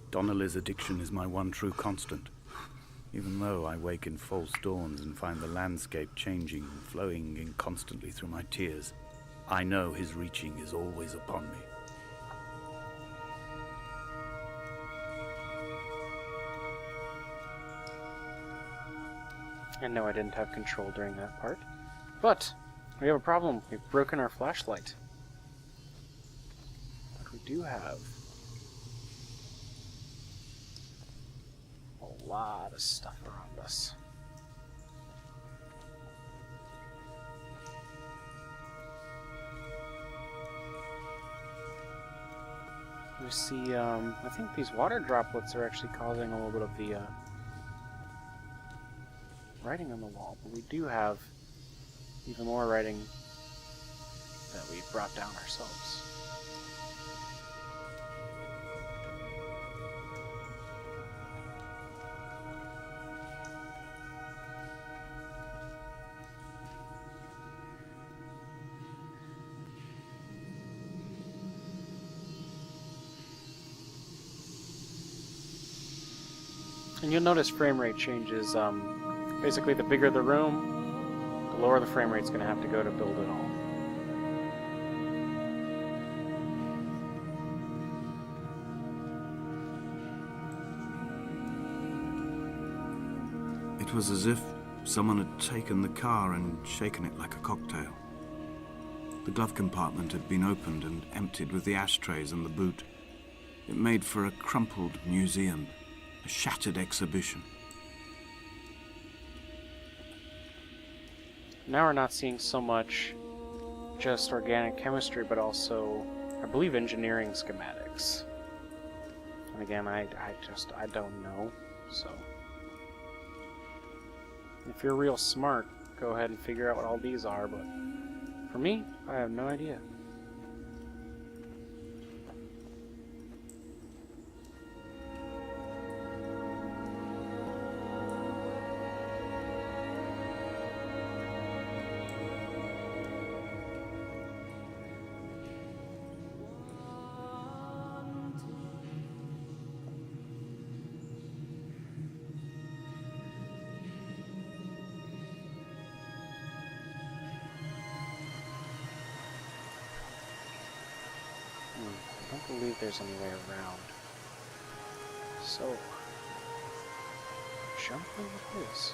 Donnelly's addiction is my one true constant. Even though I wake in false dawns and find the landscape changing, flowing inconstantly through my tears, I know his reaching is always upon me. And no, I didn't have control during that part. But we have a problem. We've broken our flashlight. But we do have a lot of stuff around us. We see, I think these water droplets are actually causing a little bit of the writing on the wall, but we do have even more writing that we brought down ourselves. And you'll notice frame rate changes. Basically, the bigger the room, the lower the frame rate's going to have to go to build it all. It was as if someone had taken the car and shaken it like a cocktail. The glove compartment had been opened and emptied with the ashtrays and the boot. It made for a crumpled museum, a shattered exhibition. Now we're not seeing so much just organic chemistry, but also, I believe, engineering schematics. And again, I don't know, so. If you're real smart, go ahead and figure out what all these are, but for me, I have no idea. I don't believe there's any way around. So, jump over this.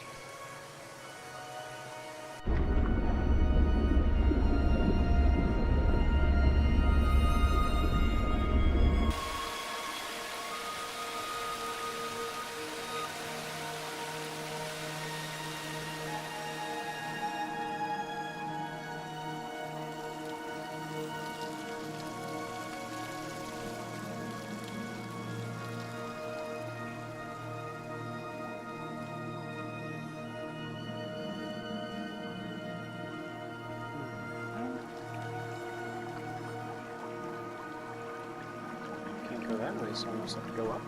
Go that way, so I almost have to go up.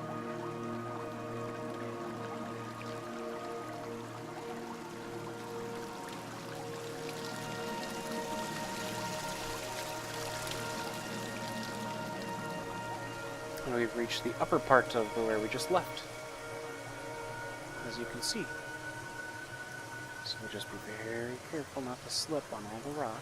And we've reached the upper part of where we just left, as you can see. So we'll just be very careful not to slip on all the rock.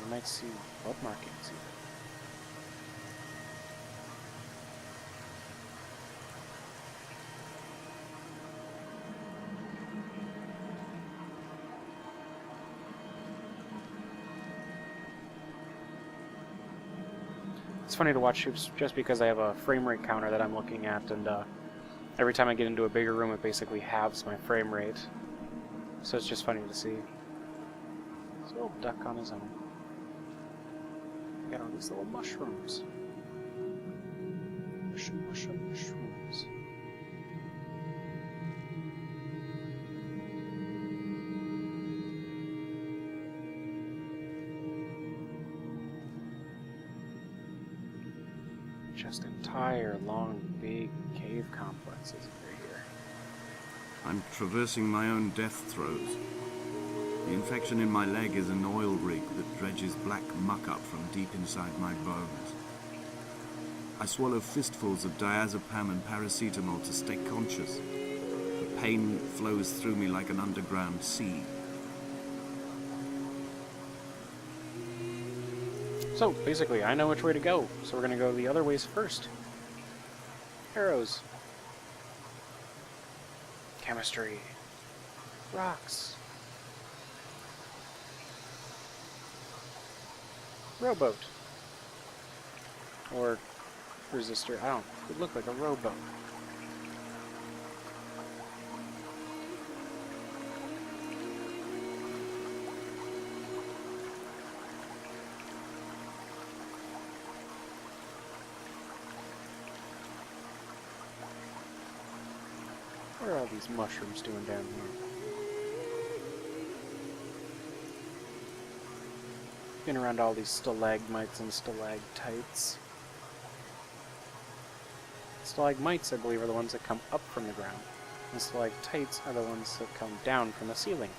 You might see blood markings even. It's funny to watch just because I have a frame rate counter that I'm looking at, and every time I get into a bigger room it basically halves my frame rate. So it's just funny to see. This little duck on his own. Got all these little mushrooms. Mushrooms. Just entire long, big cave complexes over here. I'm traversing my own death throes. The infection in my leg is an oil rig that dredges black muck up from deep inside my bones. I swallow fistfuls of diazepam and paracetamol to stay conscious. The pain flows through me like an underground sea. So, basically, I know which way to go, so we're gonna go the other ways first. Arrows. Chemistry. Rocks. Rowboat. Or resistor. I don't. It would look like a rowboat. What are all these mushrooms doing down here? Been around all these stalagmites and stalactites. Stalagmites, I believe, are the ones that come up from the ground, and stalactites are the ones that come down from the ceiling.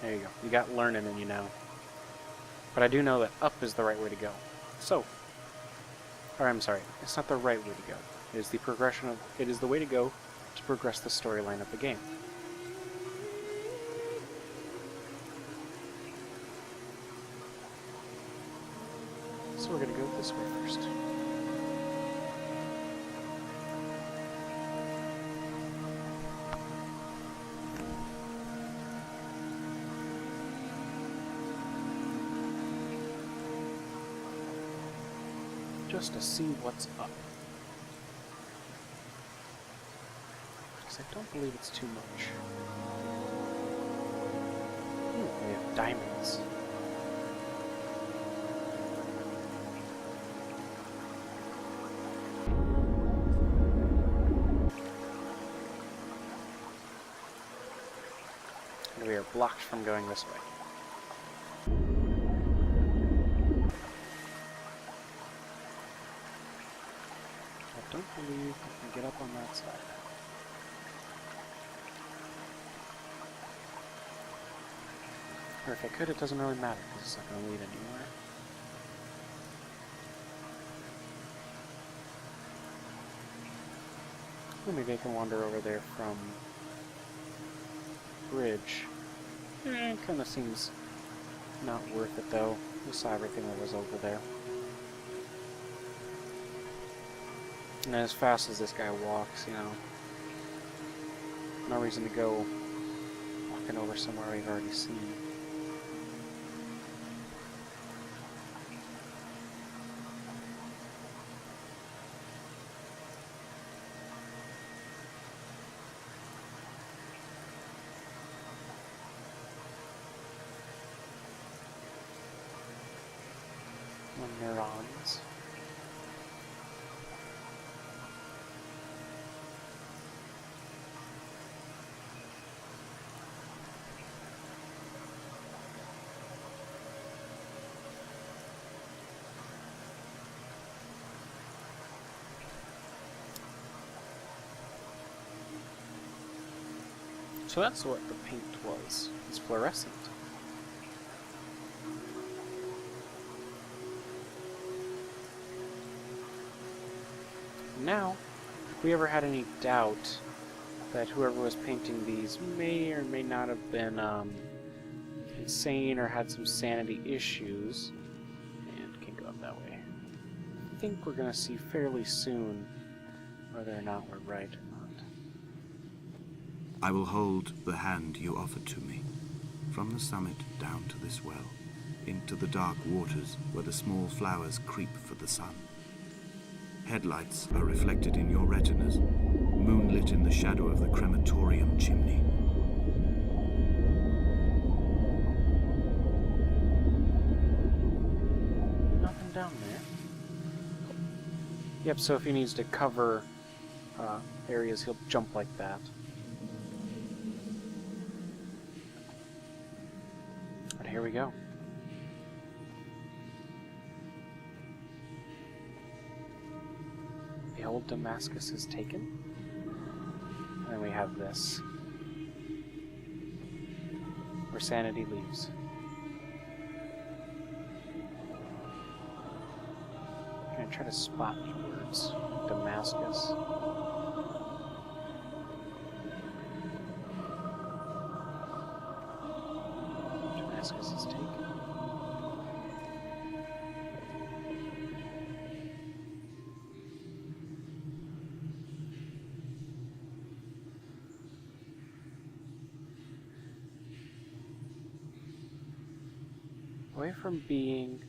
There you go. You got learning in you now. But I do know that up is the right way to go. So, or I'm sorry, it's not the right way to go. It is the progression of, it is the way to go to progress the storyline of the game. So we're going to go this way first. Just to see what's up. Because I don't believe it's too much. Ooh, we have diamonds. And we are blocked from going this way. I don't believe I can get up on that side. Or if I could, it doesn't really matter, because it's not going to lead anywhere. Or maybe I can wander over there from bridge. Kind of seems not worth it, though. We saw everything that was over there. And as fast as this guy walks, you know, no reason to go walking over somewhere we've already seen. More neurons. So that's what the paint was. It's fluorescent. Now, if we ever had any doubt that whoever was painting these may or may not have been insane or had some sanity issues, and can't go up that way, I think we're going to see fairly soon whether or not we're right or not. I will hold the hand you offered to me, from the summit down to this well, into the dark waters where the small flowers creep for the sun. Headlights are reflected in your retinas, moonlit in the shadow of the crematorium chimney. Nothing down there. Yep, so if he needs to cover areas, he'll jump like that. But here we go. until Damascus is taken. And then we have this, where sanity leaves. I'm gonna try to spot the words. Damascus. Damascus is taken. Away from being...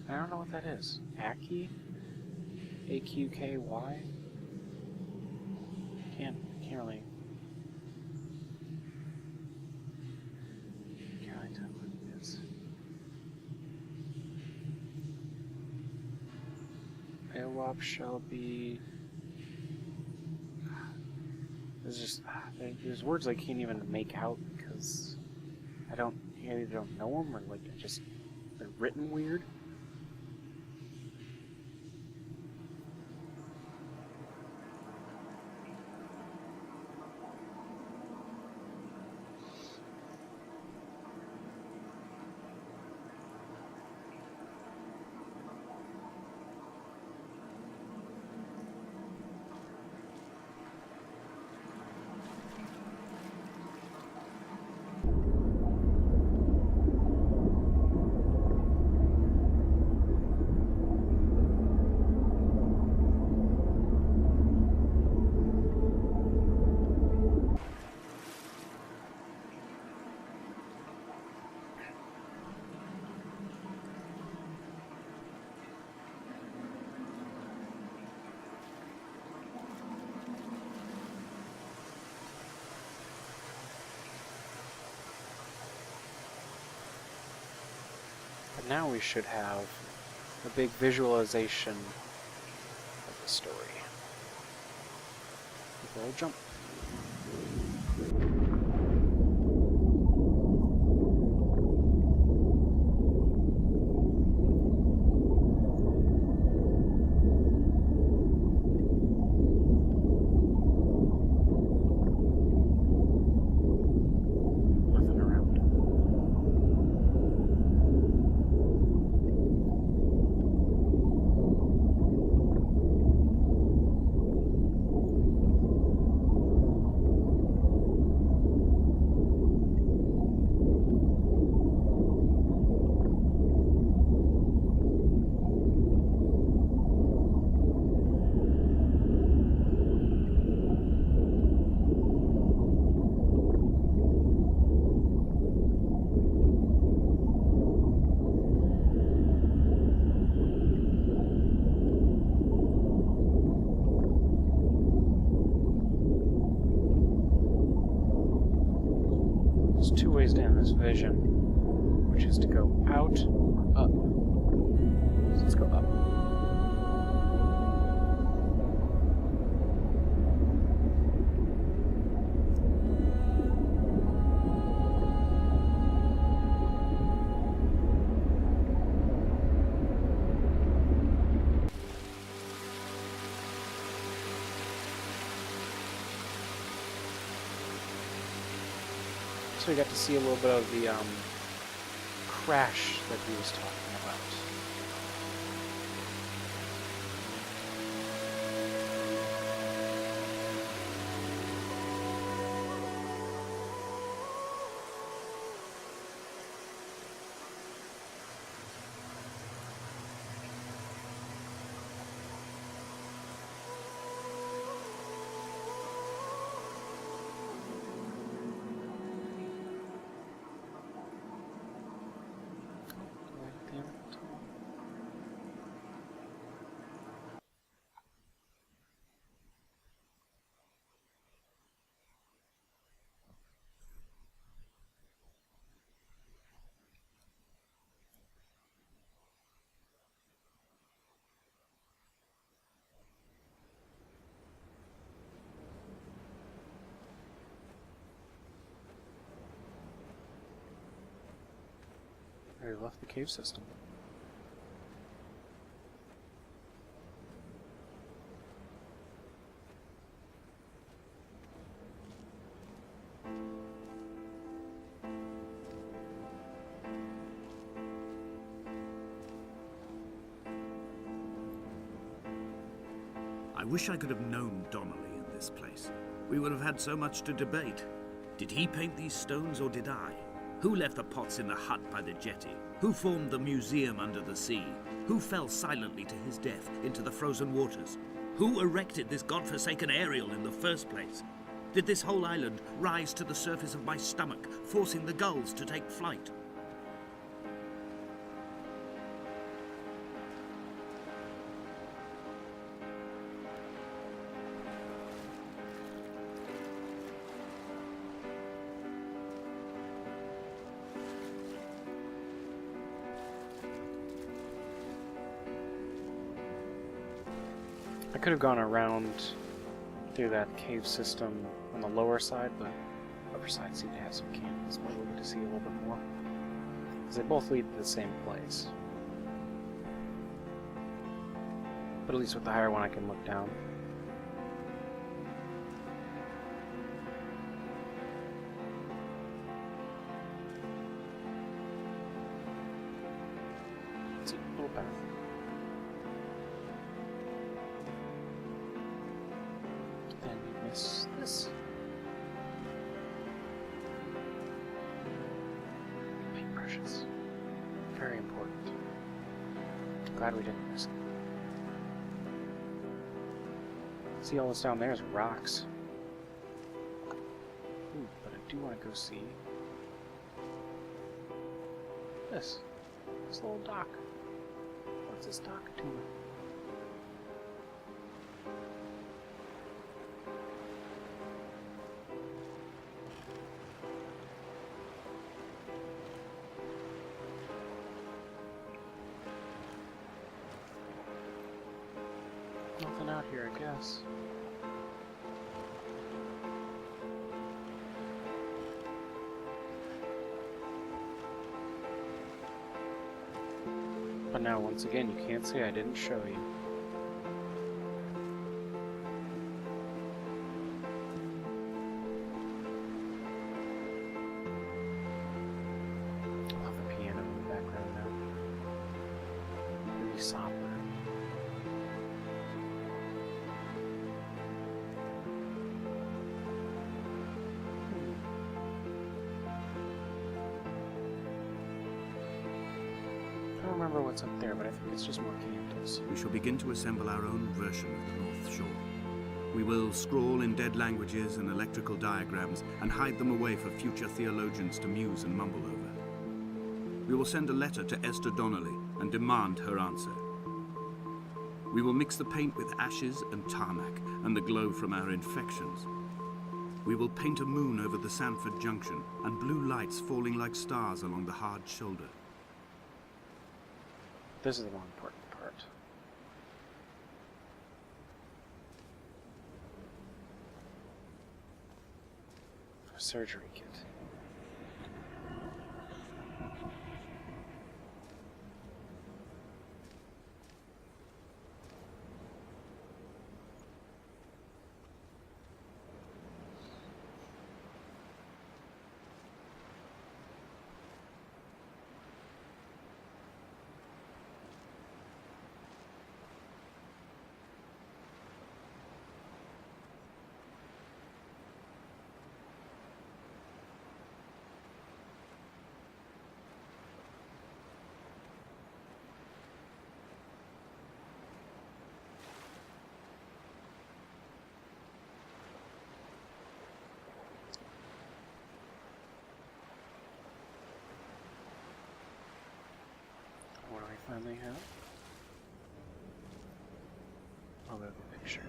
I don't know what that is. Aki? A-Q-K-Y? Can't really tell what it is. Aewop shall be... There's just... There's words I can't even make out because I either don't know them or like they're written weird. But now we should have a big visualization of the story. Roll jump. Nothing around. There's two ways to end this vision, which is to go out or up. So let's go up. So we got to see a little bit of the crash that he was talking about. We left the cave system. I wish I could have known Donnelly in this place. We would have had so much to debate. Did he paint these stones or did I? Who left the pots in the hut by the jetty? Who formed the museum under the sea? Who fell silently to his death into the frozen waters? Who erected this godforsaken aerial in the first place? Did this whole island rise to the surface of my stomach, forcing the gulls to take flight? I could have gone around through that cave system on the lower side, but the upper side seemed to have some canyons where we'll get to see a little bit more. Because they both lead to the same place. But at least with the higher one I can look down. Let's see, a little path. This paintbrushes. Very important. Glad we didn't miss it. See, all this down there is rocks. Ooh, but I do want to go see this little dock. What's this dock doing? Nothing out here, I guess. But now, once again, you can't say I didn't show you. I love the piano in the background now. Really somber. I don't remember what's up there, but I think it's just more candles. We shall begin to assemble our own version of the North Shore. We will scrawl in dead languages and electrical diagrams and hide them away for future theologians to muse and mumble over. We will send a letter to Esther Donnelly and demand her answer. We will mix the paint with ashes and tarmac and the glow from our infections. We will paint a moon over the Sanford Junction and blue lights falling like stars along the hard shoulder. This is the more important part. A surgery kit. What do I finally have? Oh, there's the picture.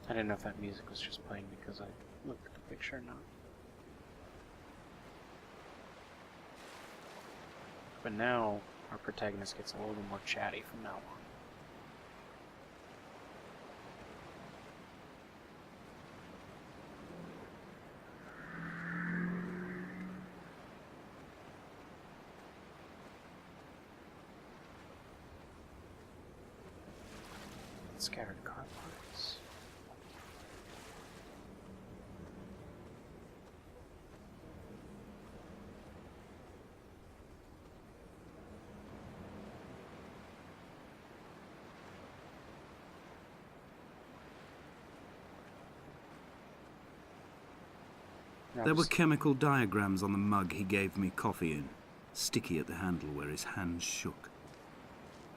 I didn't know if that music was just playing because I looked at the picture or not. But now, our protagonist gets a little more chatty from now on. Scattered car parts. There were chemical diagrams on the mug he gave me coffee in, sticky at the handle where his hands shook.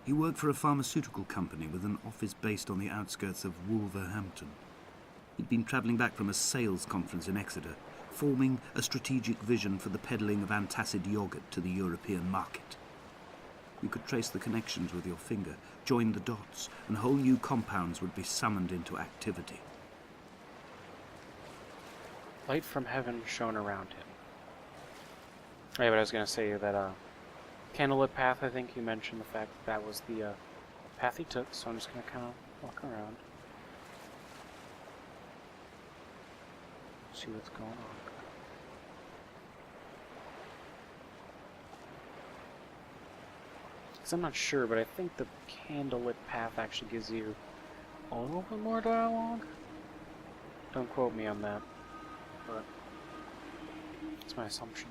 He worked for a pharmaceutical company with an office based on the outskirts of Wolverhampton. He'd been travelling back from a sales conference in Exeter, forming a strategic vision for the peddling of antacid yogurt to the European market. You could trace the connections with your finger, join the dots, and whole new compounds would be summoned into activity. Light from heaven shone around him. Oh, yeah, but I was going to say that candlelit path, I think you mentioned the fact that was the path he took, so I'm just going to kind of walk around. See what's going on. Because I'm not sure, but I think the candlelit path actually gives you a little bit more dialogue. Don't quote me on that, but it's my assumption.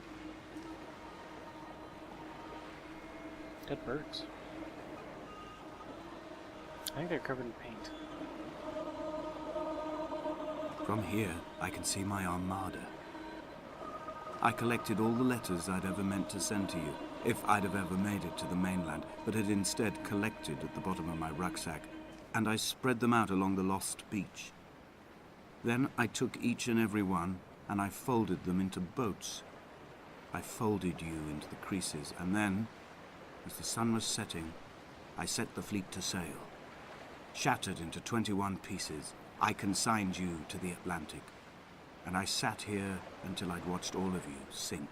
Dead birds. I think they're covered in paint. From here, I can see my armada. I collected all the letters I'd ever meant to send to you, if I'd have ever made it to the mainland, but had instead collected at the bottom of my rucksack, and I spread them out along the lost beach. Then I took each and every one, and I folded them into boats. I folded you into the creases, and then, as the sun was setting, I set the fleet to sail. Shattered into 21 pieces, I consigned you to the Atlantic, and I sat here until I'd watched all of you sink.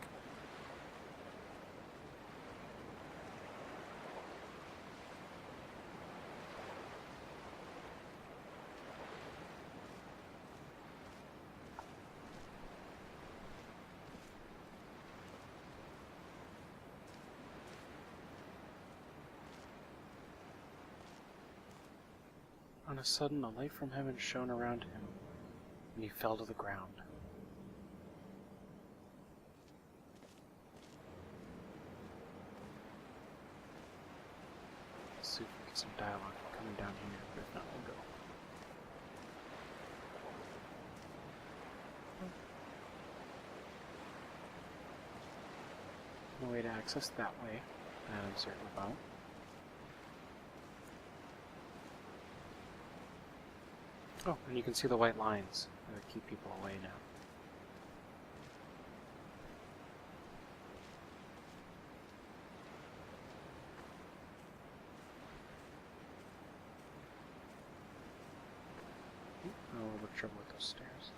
On a sudden, a light from heaven shone around him, and he fell to the ground. Let's see if we get some dialogue coming down here, but if not, we'll go. No way to access that way, that I'm certain about. Oh, and you can see the white lines that keep people away now. Oh, a little bit of trouble with those stairs.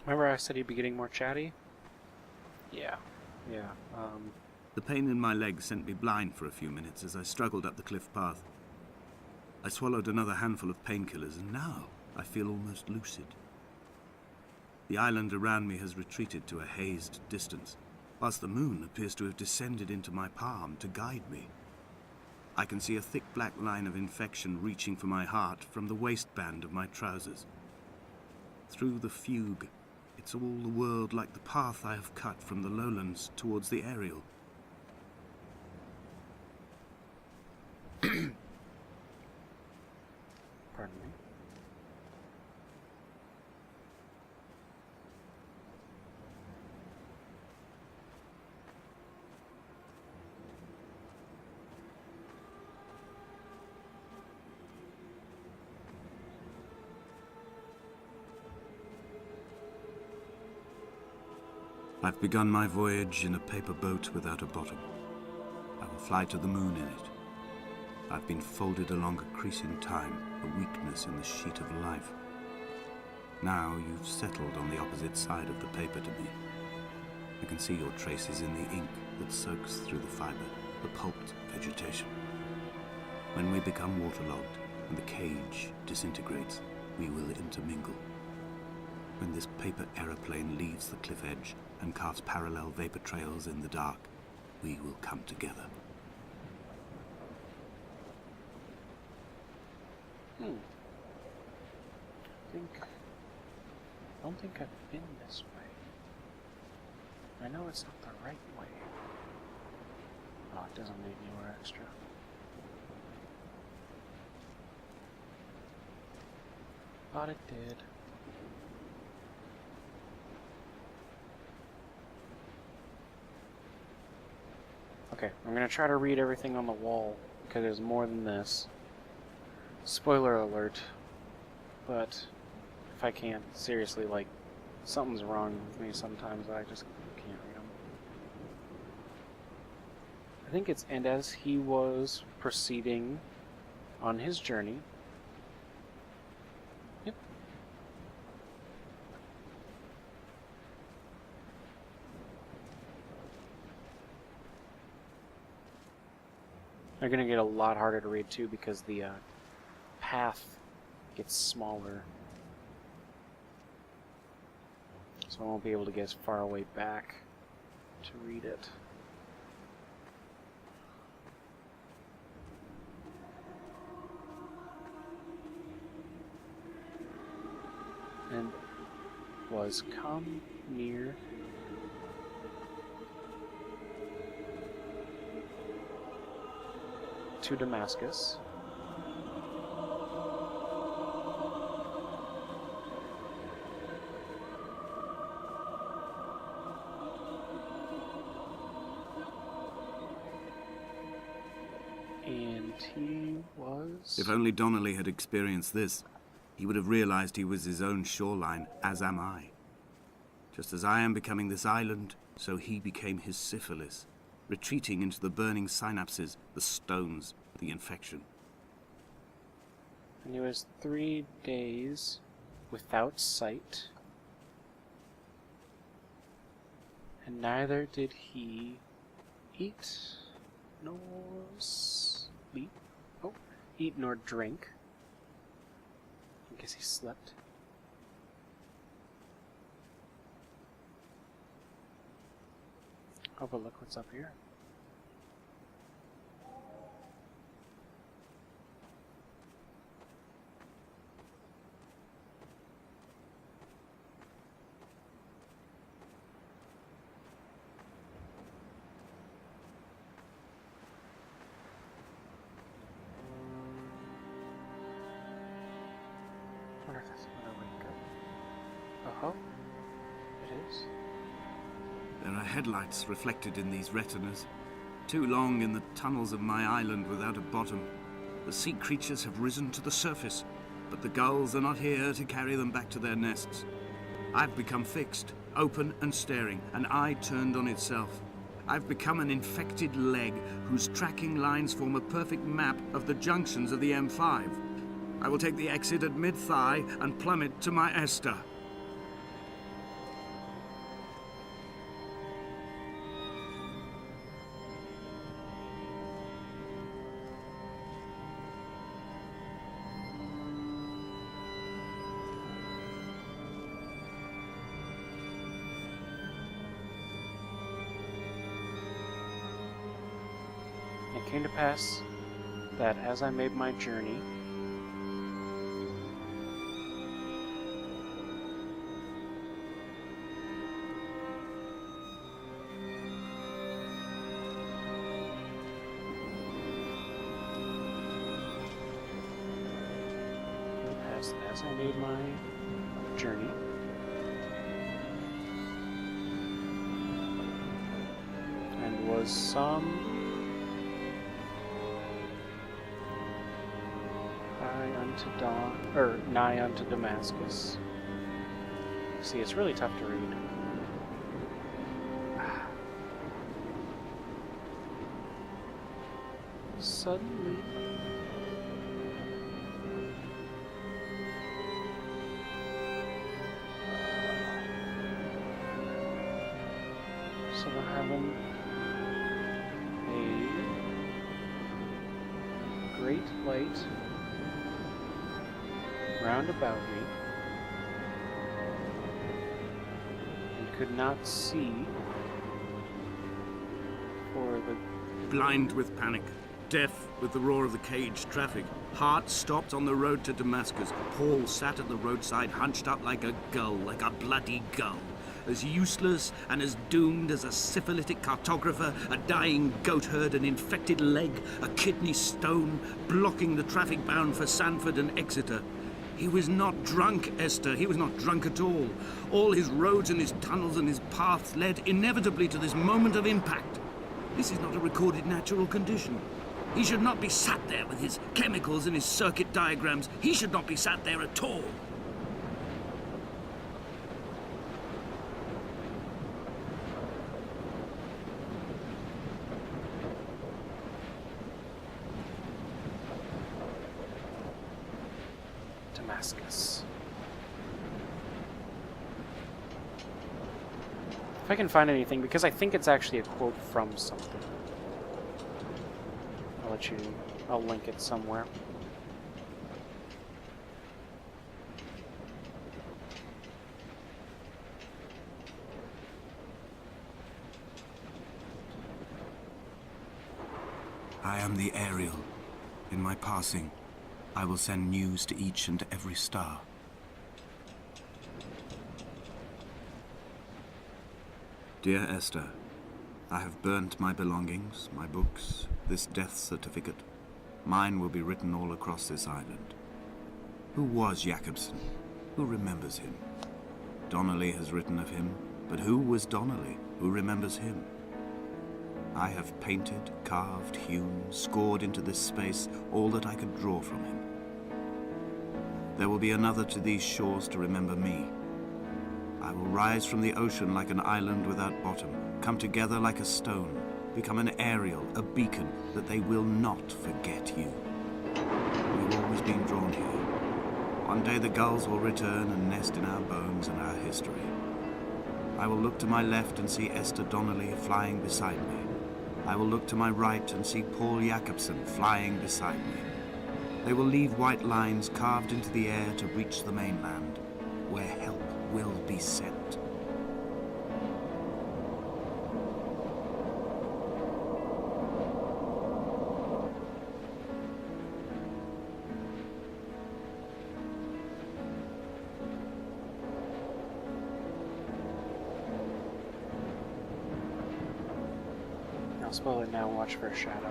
Remember I said he'd be getting more chatty? Yeah. The pain in my leg sent me blind for a few minutes as I struggled up the cliff path. I swallowed another handful of painkillers, and now I feel almost lucid. The island around me has retreated to a hazed distance, whilst the moon appears to have descended into my palm to guide me. I can see a thick black line of infection reaching for my heart from the waistband of my trousers. Through the fugue, it's all the world like the path I have cut from the lowlands towards the aerial. Pardon me. I've begun my voyage in a paper boat without a bottom. I will fly to the moon in it. I've been folded along a crease in time, a weakness in the sheet of life. Now you've settled on the opposite side of the paper to me. I can see your traces in the ink that soaks through the fiber, the pulped vegetation. When we become waterlogged and the cage disintegrates, we will intermingle. When this paper aeroplane leaves the cliff edge and carves parallel vapor trails in the dark, we will come together. don't think I've been this way. I know it's not the right way. Oh, it doesn't need any more extra. Thought it did. Okay, I'm gonna try to read everything on the wall, because there's more than this. Spoiler alert. But if I can't, seriously, like, something's wrong with me sometimes, I just can't read them. I think it's, and as he was proceeding on his journey. Yep. They're gonna get a lot harder to read too because the path gets smaller. So I won't be able to get as far away back to read it. And was come near to Damascus. And he was... If only Donnelly had experienced this, he would have realized he was his own shoreline, as am I. Just as I am becoming this island, so he became his syphilis, retreating into the burning synapses, the stones, the infection. And he was 3 days without sight, and neither did he eat nor sleep. Oh, eat nor drink. I guess he slept. Oh, but look what's up here. I wonder if that's another way to go. Oh, it is. There are headlights reflected in these retinas. Too long in the tunnels of my island without a bottom. The sea creatures have risen to the surface, but the gulls are not here to carry them back to their nests. I've become fixed, open and staring, an eye turned on itself. I've become an infected leg whose tracking lines form a perfect map of the junctions of the M5. I will take the exit at mid-thigh and plummet to my Esther. It came to pass that as I made my journey, and was some nigh unto Damascus. See, it's really tough to read. Suddenly, so we're having a great light round about me, and could not see for the... Blind with panic, Deaf with the roar of the caged traffic, heart stopped on the road to Damascus, Paul sat at the roadside hunched up like a gull, like a bloody gull. As useless and as doomed as a syphilitic cartographer, a dying goat herd, an infected leg, a kidney stone, blocking the traffic bound for Sanford and Exeter. He was not drunk, Esther. He was not drunk at all. All his roads and his tunnels and his paths led inevitably to this moment of impact. This is not a recorded natural condition. He should not be sat there with his chemicals and his circuit diagrams. He should not be sat there at all. Damascus. If I can find anything, because I think it's actually a quote from something. I'll link it somewhere. I am the Ariel. In my passing, I will send news to each and every star. Dear Esther, I have burnt my belongings, my books, this death certificate. Mine will be written all across this island. Who was Jakobsen? Who remembers him? Donnelly has written of him, but who was Donnelly? Who remembers him? I have painted, carved, hewn, scored into this space all that I could draw from him. There will be another to these shores to remember me. I will rise from the ocean like an island without bottom, come together like a stone, become an Ariel, a beacon, that they will not forget you. We've always been drawn here. One day the gulls will return and nest in our bones and our history. I will look to my left and see Esther Donnelly flying beside me. I will look to my right and see Paul Jakobsen flying beside me. They will leave white lines carved into the air to reach the mainland, where help will be sent. I'll spell it now, watch for a shadow.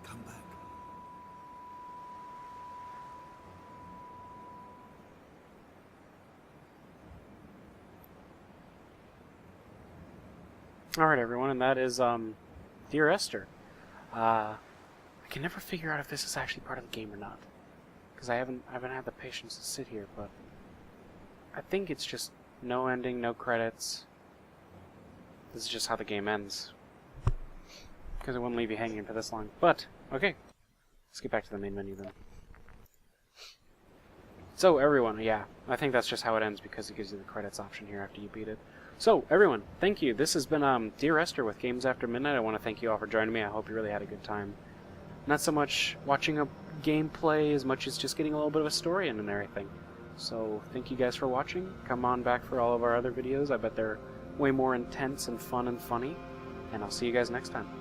Come back. Alright everyone, and that is, Dear Esther. I can never figure out if this is actually part of the game or not. Because I haven't had the patience to sit here, but I think it's just no ending, no credits. This is just how the game ends. because it wouldn't leave you hanging for this long. But, okay. Let's get back to the main menu then. So, everyone, yeah, I think that's just how it ends because it gives you the credits option here after you beat it. So, everyone, thank you. This has been Dear Esther with Games After Midnight. I want to thank you all for joining me. I hope you really had a good time. Not so much watching a gameplay as much as just getting a little bit of a story in and everything. So, thank you guys for watching. Come on back for all of our other videos. I bet they're way more intense and fun and funny. And I'll see you guys next time.